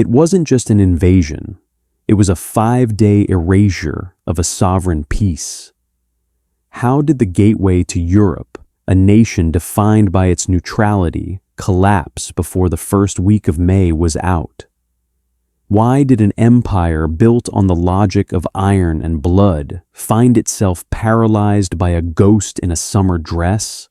It wasn't just an invasion. It was a 5-day erasure of a sovereign peace. How did the gateway to Europe, a nation defined by its neutrality, collapse before the first week of May was out? Why did an empire built on the logic of iron and blood find itself paralyzed by a ghost in a summer dress?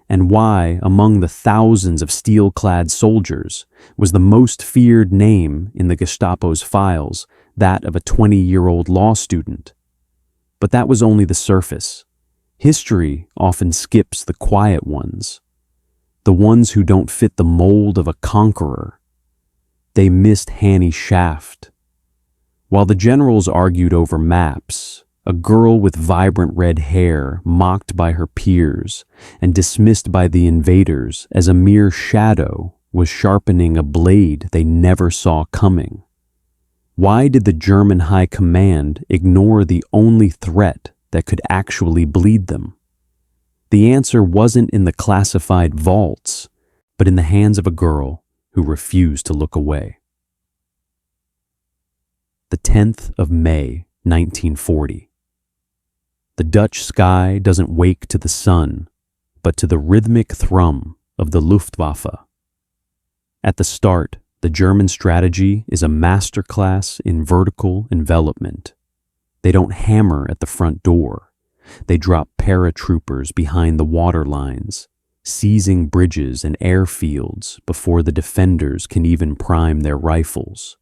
And why, among the thousands of steel-clad soldiers, was the most feared name in the Gestapo's files that of a 20-year-old law student? But that was only the surface. History often skips the quiet ones, the ones who don't fit the mold of a conqueror. They missed Hannie Schaft. While the generals argued over maps, a girl with vibrant red hair, mocked by her peers and dismissed by the invaders as a mere shadow, was sharpening a blade they never saw coming. Why did the German High Command ignore the only threat that could actually bleed them? The answer wasn't in the classified vaults, but in the hands of a girl who refused to look away. The 10th of May, 1940. The Dutch sky doesn't wake to the sun, but to the rhythmic thrum of the Luftwaffe. At the start, the German strategy is a masterclass in vertical envelopment. They don't hammer at the front door. They drop paratroopers behind the water lines, seizing bridges and airfields before the defenders can even prime their rifles.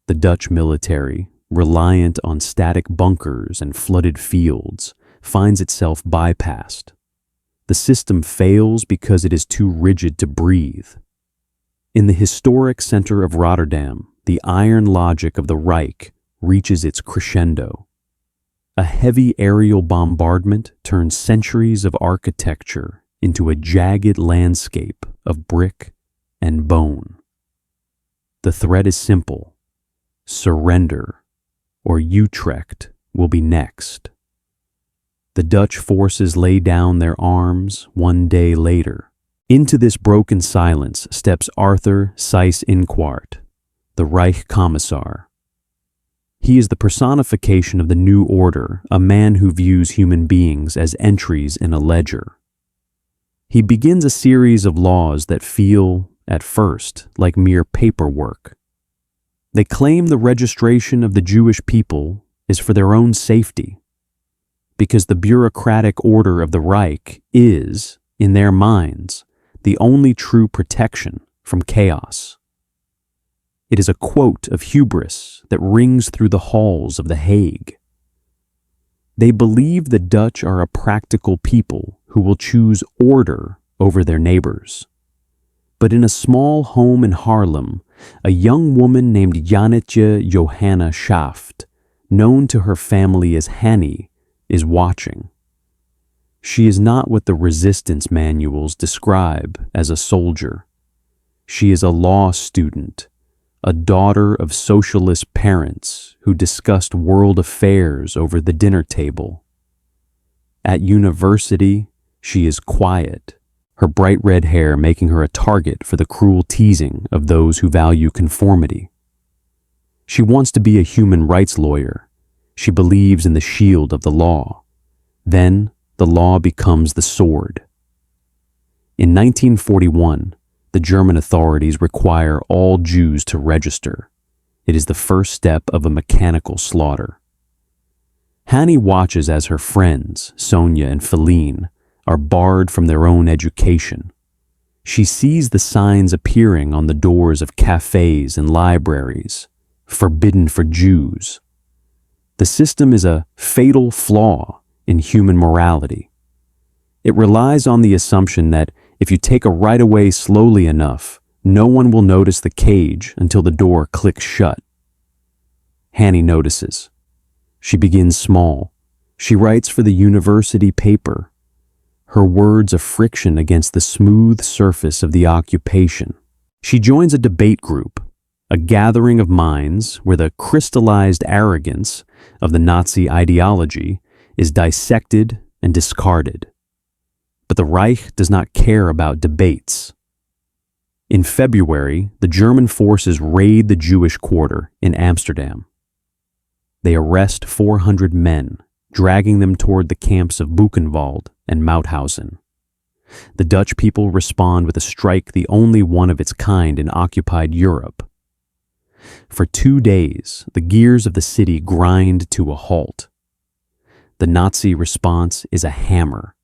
The Dutch military, reliant on static bunkers and flooded fields, finds itself bypassed. The system fails because it is too rigid to breathe. In the historic center of Rotterdam, the iron logic of the Reich reaches its crescendo. A heavy aerial bombardment turns centuries of architecture into a jagged landscape of brick and bone. The threat is simple: surrender, or Utrecht will be next. The Dutch forces lay down their arms 1 day later. Into this broken silence steps Arthur Seyss-Inquart, the Reich Commissar. He is the personification of the new order, a man who views human beings as entries in a ledger. He begins a series of laws that feel, at first, like mere paperwork. They claim the registration of the Jewish people is for their own safety, because the bureaucratic order of the Reich is, in their minds, the only true protection from chaos. It is a quote of hubris that rings through the halls of The Hague. They believe the Dutch are a practical people who will choose order over their neighbors. But in a small home in Haarlem, a young woman named Jannetje Johanna Schaft, known to her family as Hannie, is watching. She is not what the resistance manuals describe as a soldier. She is a law student, a daughter of socialist parents who discussed world affairs over the dinner table. At university, she is quiet, her bright red hair making her a target for the cruel teasing of those who value conformity. She wants to be a human rights lawyer. She believes in the shield of the law. Then, the law becomes the sword. In 1941, the German authorities require all Jews to register. It is the first step of a mechanical slaughter. Hannie watches as her friends, Sonia and Feline, are barred from their own education. She sees the signs appearing on the doors of cafes and libraries, forbidden for Jews. The system is a fatal flaw in human morality. It relies on the assumption that if you take a right away slowly enough, no one will notice the cage until the door clicks shut. Hannie notices. She begins small. She writes for the university paper, her words a friction against the smooth surface of the occupation. She joins a debate group, a gathering of minds where the crystallized arrogance of the Nazi ideology is dissected and discarded. But the Reich does not care about debates. In February, the German forces raid the Jewish quarter in Amsterdam. They arrest 400 men, dragging them toward the camps of Buchenwald and Mauthausen. The Dutch people respond with a strike, the only one of its kind in occupied Europe. For 2 days, the gears of the city grind to a halt. The Nazi response is a hammer.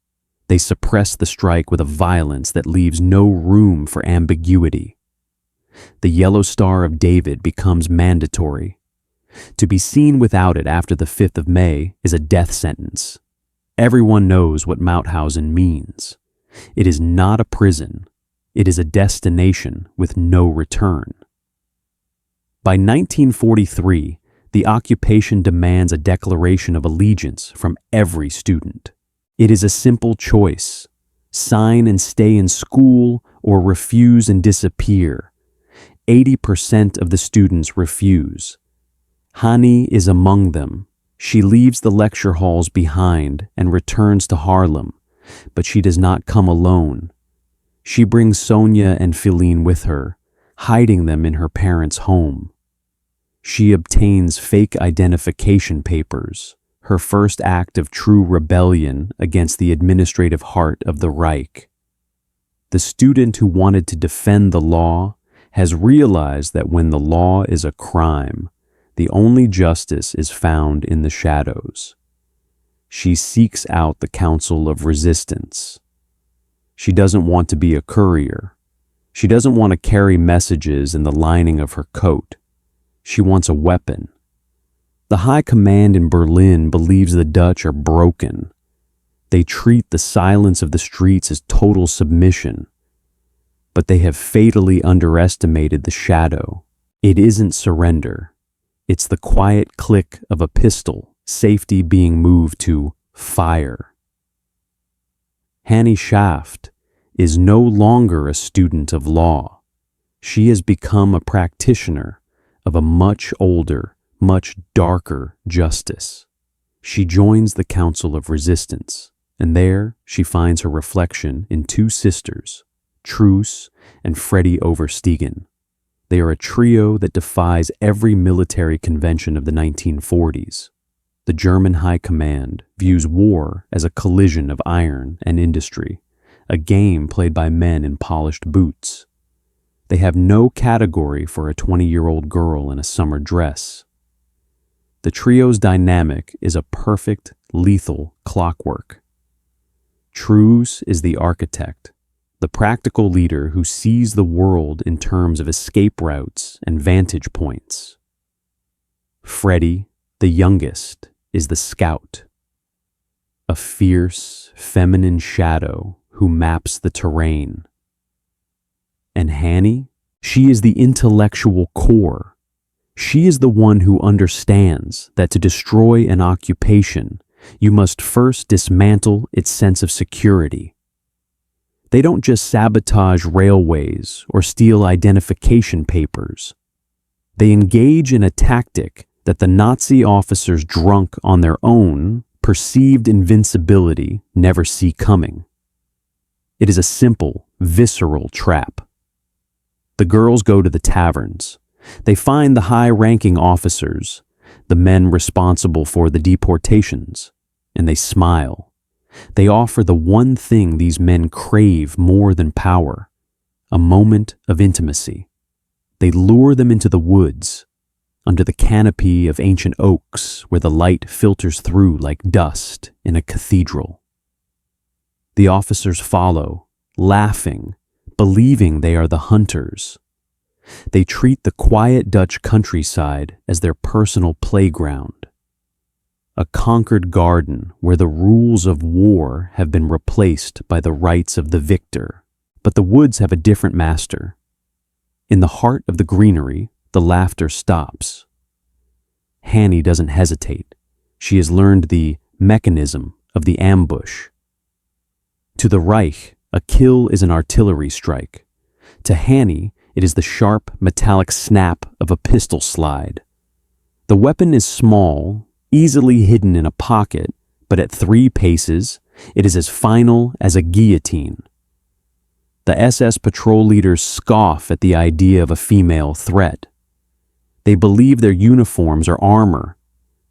They suppress the strike with a violence that leaves no room for ambiguity. The Yellow Star of David becomes mandatory. To be seen without it after the 5th of May is a death sentence. Everyone knows what Mauthausen means. It is not a prison. It is a destination with no return. By 1943, the occupation demands a declaration of allegiance from every student. It is a simple choice: sign and stay in school or refuse and disappear. 80% of the students refuse. Hannie is among them. She leaves the lecture halls behind and returns to Haarlem, but she does not come alone. She brings Sonia and Philine with her, hiding them in her parents' home. She obtains fake identification papers, her first act of true rebellion against the administrative heart of the Reich. The student who wanted to defend the law has realized that when the law is a crime, the only justice is found in the shadows. She seeks out the council of resistance. She doesn't want to be a courier. She doesn't want to carry messages in the lining of her coat. She wants a weapon. The high command in Berlin believes the Dutch are broken. They treat the silence of the streets as total submission. But they have fatally underestimated the shadow. It isn't surrender. It's the quiet click of a pistol, safety being moved to fire. Hannie Schaft is no longer a student of law. She has become a practitioner of a much older, much darker justice. She joins the Council of Resistance, and there she finds her reflection in 2 sisters, Truus and Freddie Overstegen. They are a trio that defies every military convention of the 1940s. The German High Command views war as a collision of iron and industry, a game played by men in polished boots. They have no category for a 20-year-old girl in a summer dress. The trio's dynamic is a perfect, lethal clockwork. Truus is the architect, the practical leader who sees the world in terms of escape routes and vantage points. Freddie, the youngest, is the scout, a fierce, feminine shadow who maps the terrain. And Hannie, she is the intellectual core. She is the one who understands that to destroy an occupation, you must first dismantle its sense of security. They don't just sabotage railways or steal identification papers. They engage in a tactic that the Nazi officers drunk on their own perceived invincibility never see coming. It is a simple, visceral trap. The girls go to the taverns. They find the high-ranking officers, the men responsible for the deportations, and they smile. They offer the one thing these men crave more than power, a moment of intimacy. They lure them into the woods, under the canopy of ancient oaks where the light filters through like dust in a cathedral. The officers follow, laughing, believing they are the hunters. They treat the quiet Dutch countryside as their personal playground, a conquered garden where the rules of war have been replaced by the rights of the victor. But the woods have a different master. In the heart of the greenery, the laughter stops. Hannie doesn't hesitate. She has learned the mechanism of the ambush. To the Reich, a kill is an artillery strike. To Hannie, it is the sharp, metallic snap of a pistol slide. The weapon is small, easily hidden in a pocket, but at 3 paces, it is as final as a guillotine. The SS patrol leaders scoff at the idea of a female threat. They believe their uniforms are armor,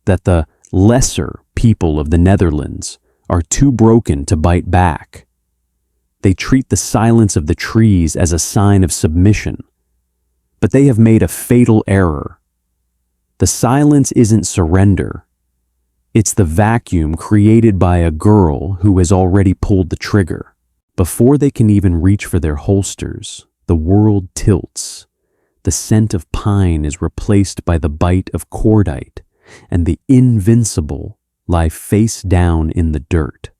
that the lesser people of the Netherlands are too broken to bite back. They treat the silence of the trees as a sign of submission, but they have made a fatal error. The silence isn't surrender. It's the vacuum created by a girl who has already pulled the trigger. Before they can even reach for their holsters, the world tilts. The scent of pine is replaced by the bite of cordite, and the invincible lie face down in the dirt.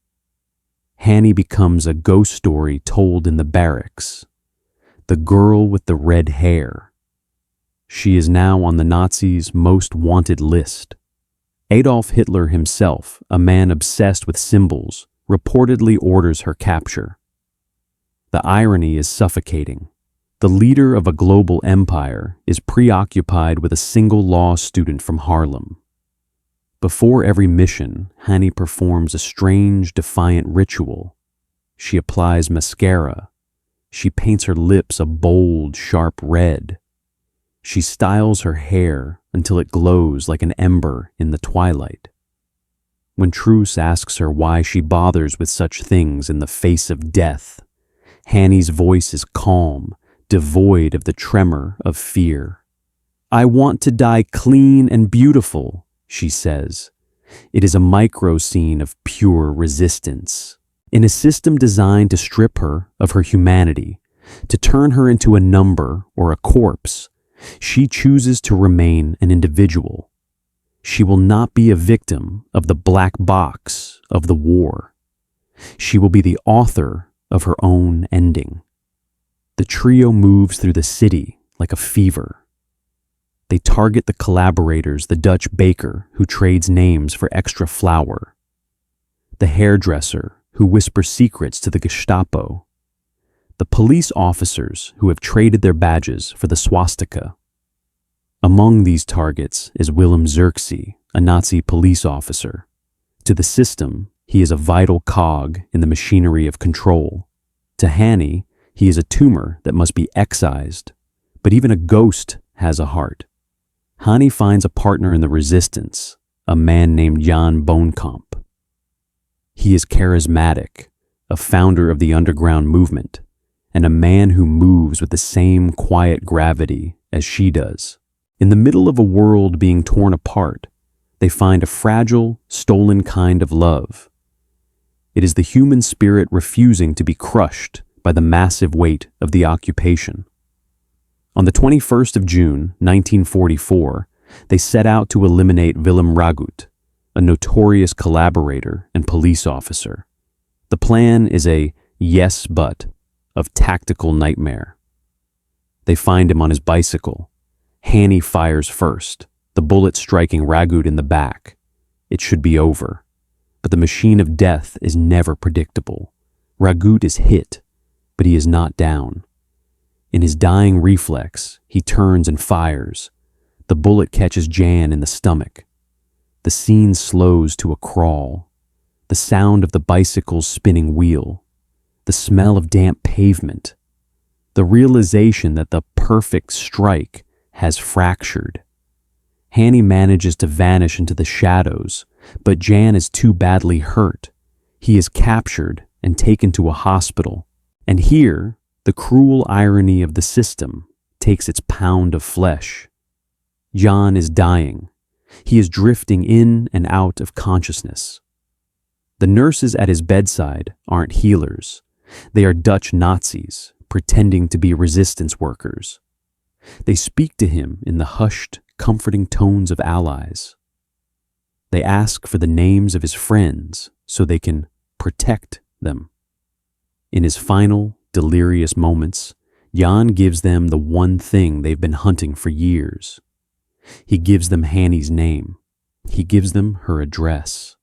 Hannie becomes a ghost story told in the barracks. The girl with the red hair. She is now on the Nazis' most wanted list. Adolf Hitler himself, a man obsessed with symbols, reportedly orders her capture. The irony is suffocating. The leader of a global empire is preoccupied with a single law student from Haarlem. Before every mission, Hannie performs a strange, defiant ritual. She applies mascara. She paints her lips a bold, sharp red. She styles her hair until it glows like an ember in the twilight. When Truce asks her why she bothers with such things in the face of death, Hannie's voice is calm, devoid of the tremor of fear. "I want to die clean and beautiful," she says. It is a micro scene of pure resistance. In a system designed to strip her of her humanity, to turn her into a number or a corpse, she chooses to remain an individual. She will not be a victim of the black box of the war. She will be the author of her own ending. The trio moves through the city like a fever. They target the collaborators, the Dutch baker who trades names for extra flour, the hairdresser who whispers secrets to the Gestapo, the police officers who have traded their badges for the swastika. Among these targets is Willem Zirkzee, a Nazi police officer. To the system, he is a vital cog in the machinery of control. To Hannie, he is a tumor that must be excised. But even a ghost has a heart. Hannie finds a partner in the resistance, a man named Jan Boonkamp. He is charismatic, a founder of the underground movement, and a man who moves with the same quiet gravity as she does. In the middle of a world being torn apart, they find a fragile, stolen kind of love. It is the human spirit refusing to be crushed by the massive weight of the occupation. On the 21st of June, 1944, they set out to eliminate Willem Ragut, a notorious collaborator and police officer. The plan is a yes but of tactical nightmare. They find him on his bicycle. Hannie fires first, the bullet striking Ragut in the back. It should be over. But the machine of death is never predictable. Ragut is hit, but he is not down. In his dying reflex, he turns and fires. The bullet catches Jan in the stomach. The scene slows to a crawl. The sound of the bicycle's spinning wheel. The smell of damp pavement. The realization that the perfect strike has fractured. Hannie manages to vanish into the shadows, but Jan is too badly hurt. He is captured and taken to a hospital. And here, the cruel irony of the system takes its pound of flesh. Jan is dying. He is drifting in and out of consciousness. The nurses at his bedside aren't healers. They are Dutch Nazis pretending to be resistance workers. They speak to him in the hushed, comforting tones of allies. They ask for the names of his friends so they can protect them. In his final, delirious moments, Jan gives them the one thing they've been hunting for years. He gives them Hannie's name. He gives them her address.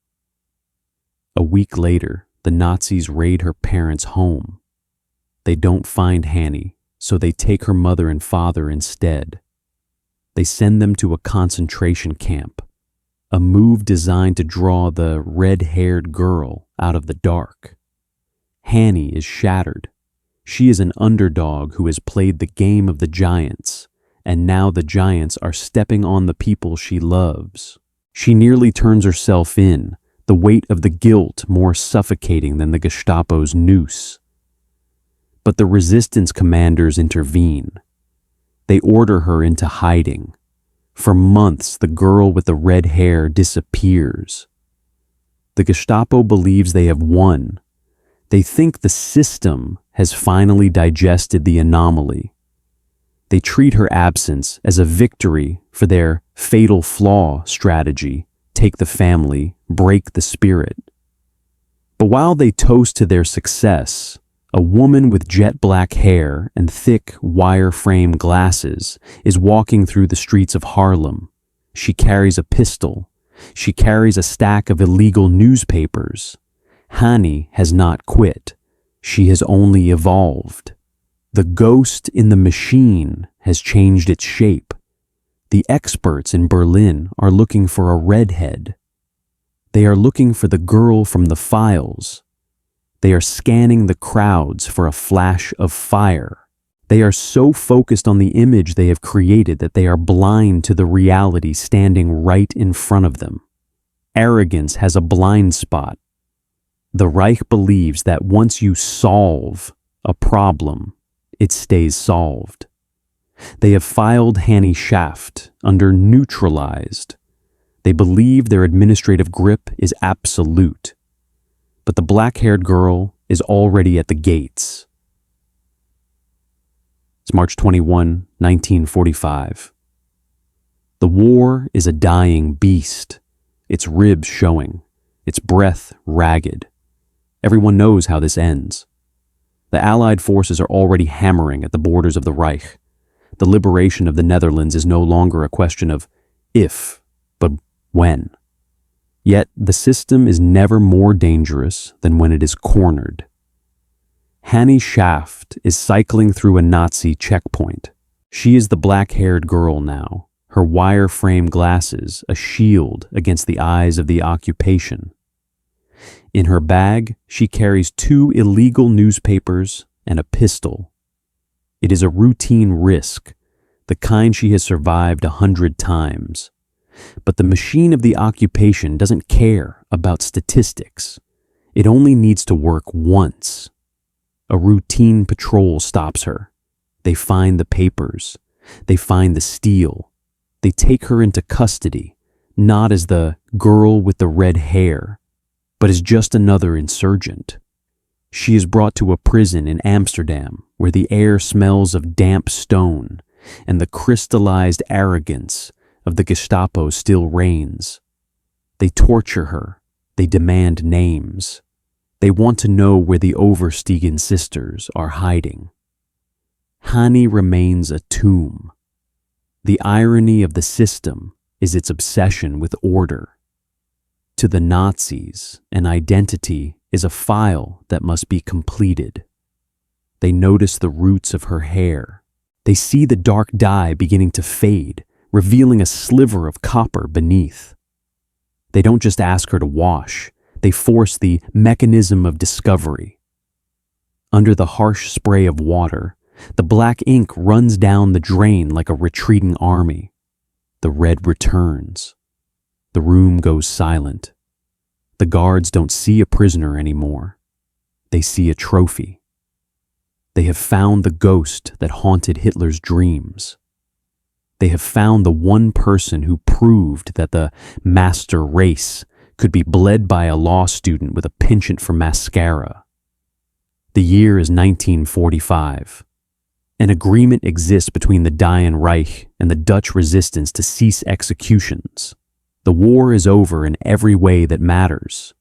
A week later, the Nazis raid her parents' home. They don't find Hannie, so they take her mother and father instead. They send them to a concentration camp, a move designed to draw the red-haired girl out of the dark. Hannie is shattered. She is an underdog who has played the game of the giants, and now the giants are stepping on the people she loves. She nearly turns herself in, the weight of the guilt more suffocating than the Gestapo's noose. But the resistance commanders intervene. They order her into hiding. For months, the girl with the red hair disappears. The Gestapo believes they have won. They think the system has finally digested the anomaly. They treat her absence as a victory for their fatal flaw strategy: take the family, break the spirit. But while they toast to their success, a woman with jet black hair and thick wire-frame glasses is walking through the streets of Haarlem. She carries a pistol. She carries a stack of illegal newspapers. Hannie has not quit. She has only evolved. The ghost in the machine has changed its shape. The experts in Berlin are looking for a redhead. They are looking for the girl from the files. They are scanning the crowds for a flash of fire. They are so focused on the image they have created that they are blind to the reality standing right in front of them. Arrogance has a blind spot. The Reich believes that once you solve a problem, it stays solved. They have filed Hannie Schaft under neutralized. They believe their administrative grip is absolute. But the black-haired girl is already at the gates. It's March 21, 1945. The war is a dying beast, its ribs showing, its breath ragged. Everyone knows how this ends. The Allied forces are already hammering at the borders of the Reich. The liberation of the Netherlands is no longer a question of if, but when. Yet the system is never more dangerous than when it is cornered. Hannie Schaft is cycling through a Nazi checkpoint. She is the black-haired girl now, her wire-frame glasses a shield against the eyes of the occupation. In her bag, she carries 2 illegal newspapers and a pistol. It is a routine risk, the kind she has survived 100 times. But the machine of the occupation doesn't care about statistics. It only needs to work once. A routine patrol stops her. They find the papers. They find the steel. They take her into custody, not as the girl with the red hair, but as just another insurgent. She is brought to a prison in Amsterdam where the air smells of damp stone and the crystallized arrogance of the Gestapo still reigns. They torture her. They demand names. They want to know where the Oversteegen sisters are hiding. Hannie remains a tomb. The irony of the system is its obsession with order. To the Nazis, an identity is a file that must be completed. They notice the roots of her hair. They see the dark dye beginning to fade, revealing a sliver of copper beneath. They don't just ask her to wash, they force the mechanism of discovery. Under the harsh spray of water, the black ink runs down the drain like a retreating army. The red returns. The room goes silent. The guards don't see a prisoner anymore. They see a trophy. They have found the ghost that haunted Hitler's dreams. They have found the one person who proved that the master race could be bled by a law student with a penchant for mascara. The year is 1945. An agreement exists between the Dying Reich and the Dutch resistance to cease executions. The war is over in every way that matters.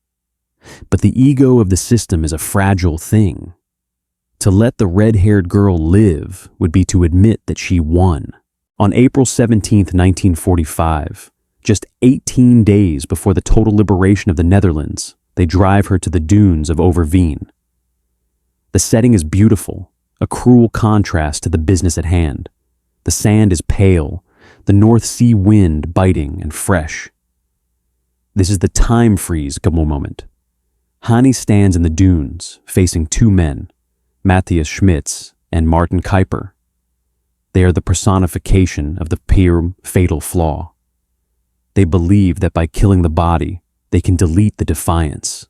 But the ego of the system is a fragile thing. To let the red-haired girl live would be to admit that she won. On April 17, 1945, just 18 days before the total liberation of the Netherlands, they drive her to the dunes of Overveen. The setting is beautiful, a cruel contrast to the business at hand. The sand is pale, the North Sea wind biting and fresh. This is the time freeze moment. Hannie stands in the dunes, facing 2 men, Matthias Schmitz, and Martin Kuyper. They are the personification of the pure fatal flaw. They believe that by killing the body, they can delete the defiance.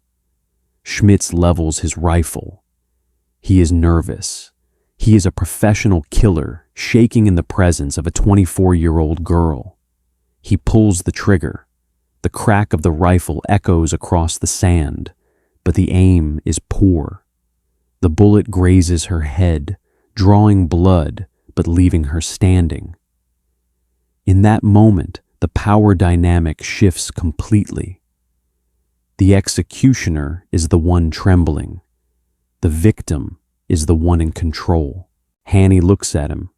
Schmitz levels his rifle. He is nervous. He is a professional killer, shaking in the presence of a 24-year-old girl. He pulls the trigger. The crack of the rifle echoes across the sand, but the aim is poor. The bullet grazes her head, drawing blood, but leaving her standing. In that moment, the power dynamic shifts completely. The executioner is the one trembling. The victim is the one in control. Hannie looks at him,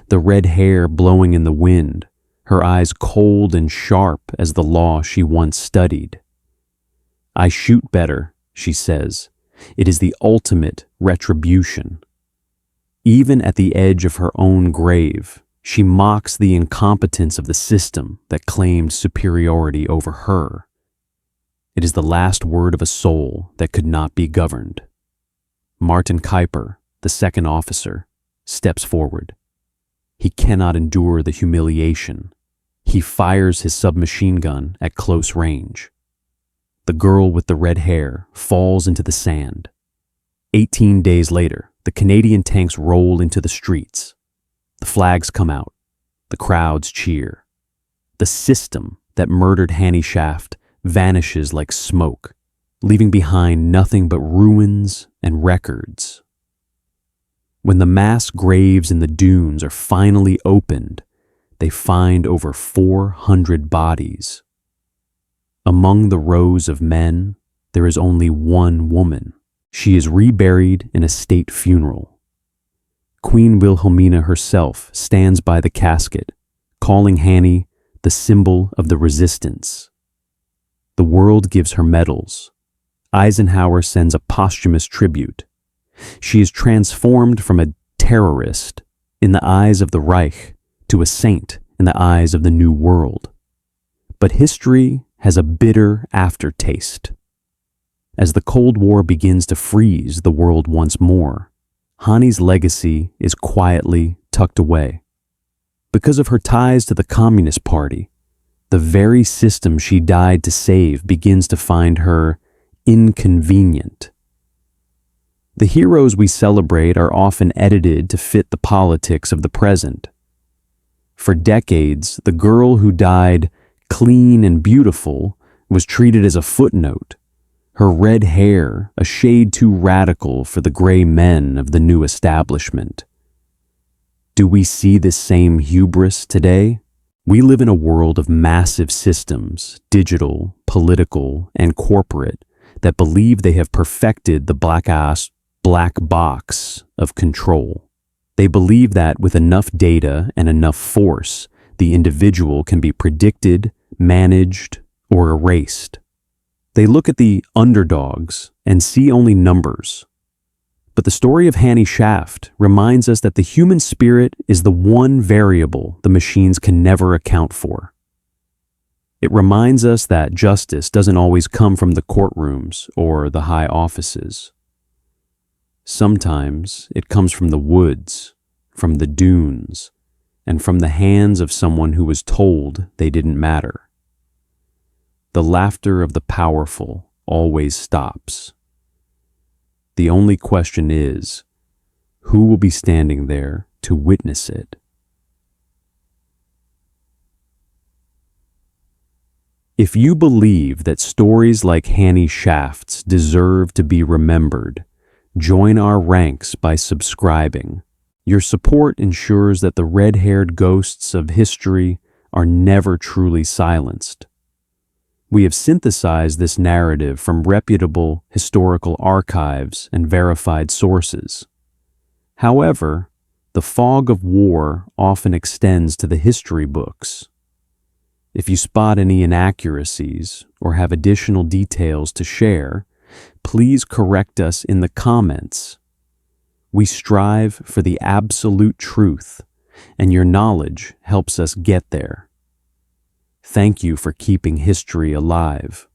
the red hair blowing in the wind, her eyes cold and sharp as the law she once studied. "I shoot better," she says. "It is the ultimate retribution." Even at the edge of her own grave, she mocks the incompetence of the system that claimed superiority over her. It is the last word of a soul that could not be governed. Martin Kuyper, the second officer, steps forward. He cannot endure the humiliation. He fires his submachine gun at close range. The girl with the red hair falls into the sand. 18 days later, the Canadian tanks roll into the streets. The flags come out. The crowds cheer. The system that murdered Hannie Schaft vanishes like smoke, leaving behind nothing but ruins and records. When the mass graves in the dunes are finally opened, they find over 400 bodies. Among the rows of men, there is only one woman. She is reburied in a state funeral. Queen Wilhelmina herself stands by the casket, calling Hannie the symbol of the resistance. The world gives her medals. Eisenhower sends a posthumous tribute. She is transformed from a terrorist in the eyes of the Reich to a saint in the eyes of the New World. But history has a bitter aftertaste. As the Cold War begins to freeze the world once more, Hannie's legacy is quietly tucked away. Because of her ties to the Communist Party, the very system she died to save begins to find her inconvenient. The heroes we celebrate are often edited to fit the politics of the present. For decades, the girl who died clean and beautiful was treated as a footnote, her red hair a shade too radical for the gray men of the new establishment. Do we see this same hubris today? We live in a world of massive systems, digital, political, and corporate, that believe they have perfected the black box of control. They believe that with enough data and enough force, the individual can be predicted, managed, or erased. They look at the underdogs and see only numbers. But the story of Hannie Schaft reminds us that the human spirit is the one variable the machines can never account for. It reminds us that justice doesn't always come from the courtrooms or the high offices. Sometimes it comes from the woods, from the dunes, and from the hands of someone who was told they didn't matter. The laughter of the powerful always stops. The only question is, who will be standing there to witness it? If you believe that stories like Hannie Schaft's deserve to be remembered, join our ranks by subscribing. Your support ensures that the red-haired ghosts of history are never truly silenced. We have synthesized this narrative from reputable historical archives and verified sources. However, the fog of war often extends to the history books. If you spot any inaccuracies or have additional details to share, please correct us in the comments. We strive for the absolute truth, and your knowledge helps us get there. Thank you for keeping history alive.